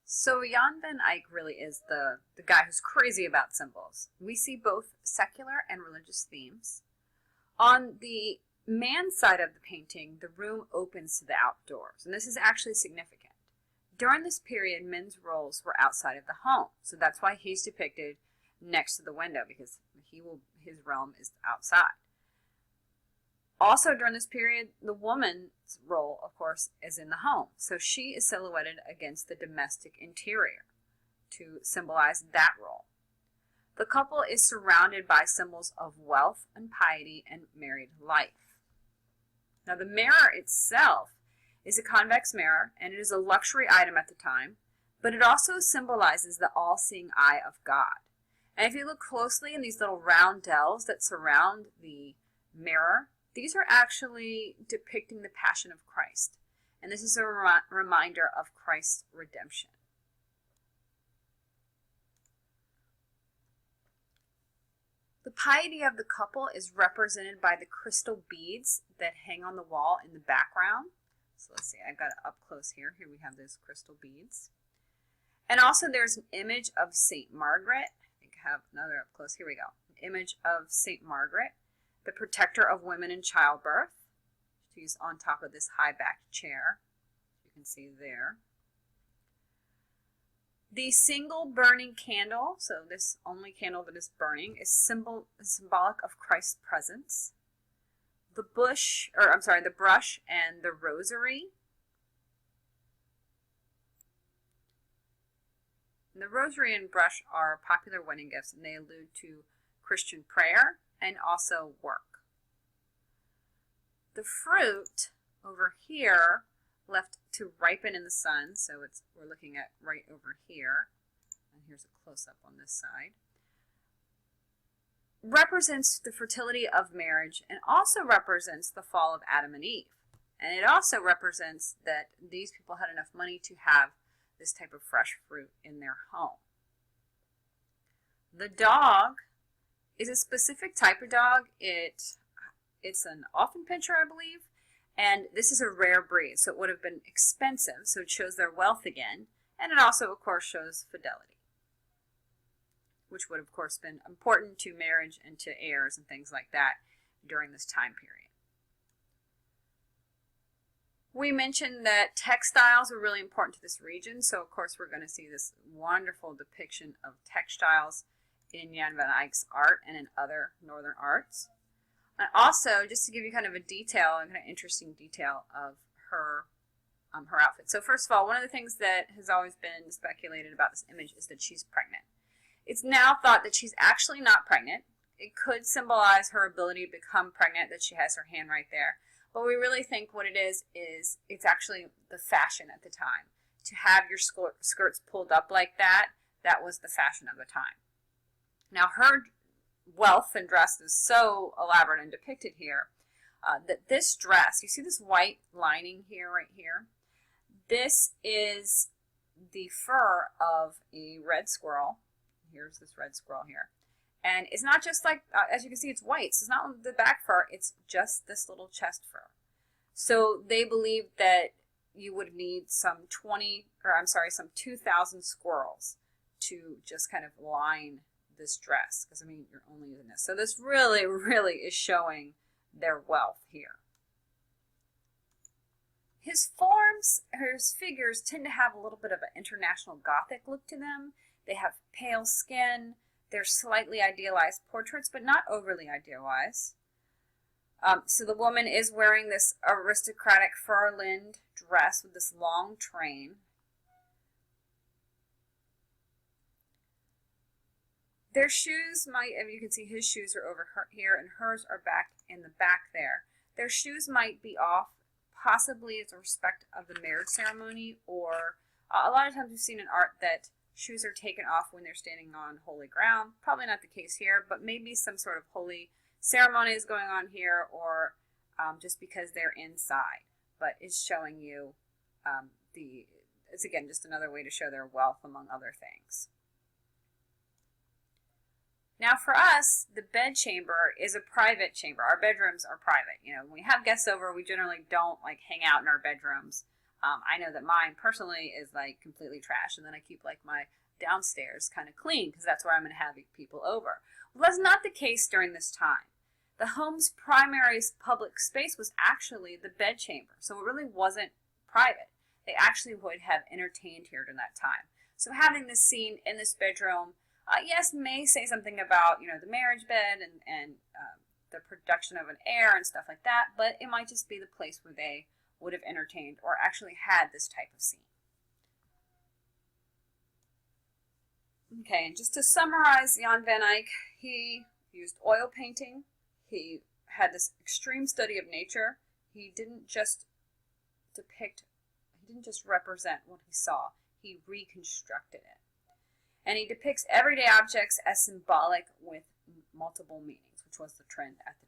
So Jan van Eyck really is the guy who's crazy about symbols. We see both secular and religious themes. On the man side of the painting, the room opens to the outdoors, and this is actually significant. During this period, men's roles were outside of the home, so that's why he's depicted next to the window, because his realm is outside. Also during this period, the woman's role, of course, is in the home. So she is silhouetted against the domestic interior to symbolize that role. The couple is surrounded by symbols of wealth and piety and married life. Now the mirror itself is a convex mirror, and it is a luxury item at the time, but it also symbolizes the all-seeing eye of God. And if you look closely in these little round dells that surround the mirror, these are actually depicting the Passion of Christ. And this is a reminder of Christ's redemption. The piety of the couple is represented by the crystal beads that hang on the wall in the background. So let's see, I've got it up close here. Here we have those crystal beads. And also there's an image of St. Margaret. I think I have another up close. Here we go. An image of St. Margaret, the protector of women in childbirth. She's on top of this high-backed chair. You can see there. The single burning candle, so this only candle that is burning, is symbolic of Christ's presence. The brush and the rosary. And the rosary and brush are popular wedding gifts, and they allude to Christian prayer and also work. The fruit over here, left to ripen in the sun, so we're looking at right over here, and here's a close-up on this side, represents the fertility of marriage and also represents the fall of Adam and Eve. And it also represents that these people had enough money to have this type of fresh fruit in their home. The dog is a specific type of dog. It's an often pincher, I believe, and this is a rare breed, so it would have been expensive, so it shows their wealth again, and it also, of course, shows fidelity, which would, of course, been important to marriage and to heirs and things like that during this time period. We mentioned that textiles were really important to this region, so of course we're going to see this wonderful depiction of textiles in Jan van Eyck's art and in other northern arts. And also, just to give you kind of a detail, a kind of interesting detail of her outfit. So first of all, one of the things that has always been speculated about this image is that she's pregnant. It's now thought that she's actually not pregnant. It could symbolize her ability to become pregnant, that she has her hand right there. But we really think what it is it's actually the fashion at the time. To have your skirts pulled up like that, that was the fashion of the time. Now her wealth and dress is so elaborate and depicted here that this dress, you see this white lining here, right here? This is the fur of a red squirrel. Here's this red squirrel here. And it's not just like, as you can see, it's white. So it's not the back fur, it's just this little chest fur. So they believe that you would need some 2,000 squirrels to just kind of line this dress, because I mean you're only using this. So this really, really is showing their wealth here. His figures tend to have a little bit of an international Gothic look to them. They have pale skin. They're slightly idealized portraits, but not overly idealized. So the woman is wearing this aristocratic fur-lined dress with this long train. Their shoes you can see his shoes are over here and hers are back in the back there. Their shoes might be off, possibly as a respect of the marriage ceremony, or a lot of times we've seen in art that shoes are taken off when they're standing on holy ground. Probably not the case here, but maybe some sort of holy ceremony is going on here, or just because they're inside. But it's showing you it's again just another way to show their wealth among other things. Now for us, the bed chamber is a private chamber. Our bedrooms are private. You know, when we have guests over, we generally don't like hang out in our bedrooms. I know that mine personally is like completely trash, and then I keep like my downstairs kind of clean because that's where I'm going to have people over. Well, that's not the case during this time. The home's primary public space was actually the bedchamber, so it really wasn't private. They actually would have entertained here during that time. So having this scene in this bedroom, yes, may say something about, you know, the marriage bed and the production of an heir and stuff like that, but it might just be the place where they would have entertained or actually had this type of scene. Okay, and just to summarize Jan van Eyck, he used oil painting. He had this extreme study of nature. He didn't just represent what he saw. He reconstructed it. And he depicts everyday objects as symbolic with multiple meanings, which was the trend at the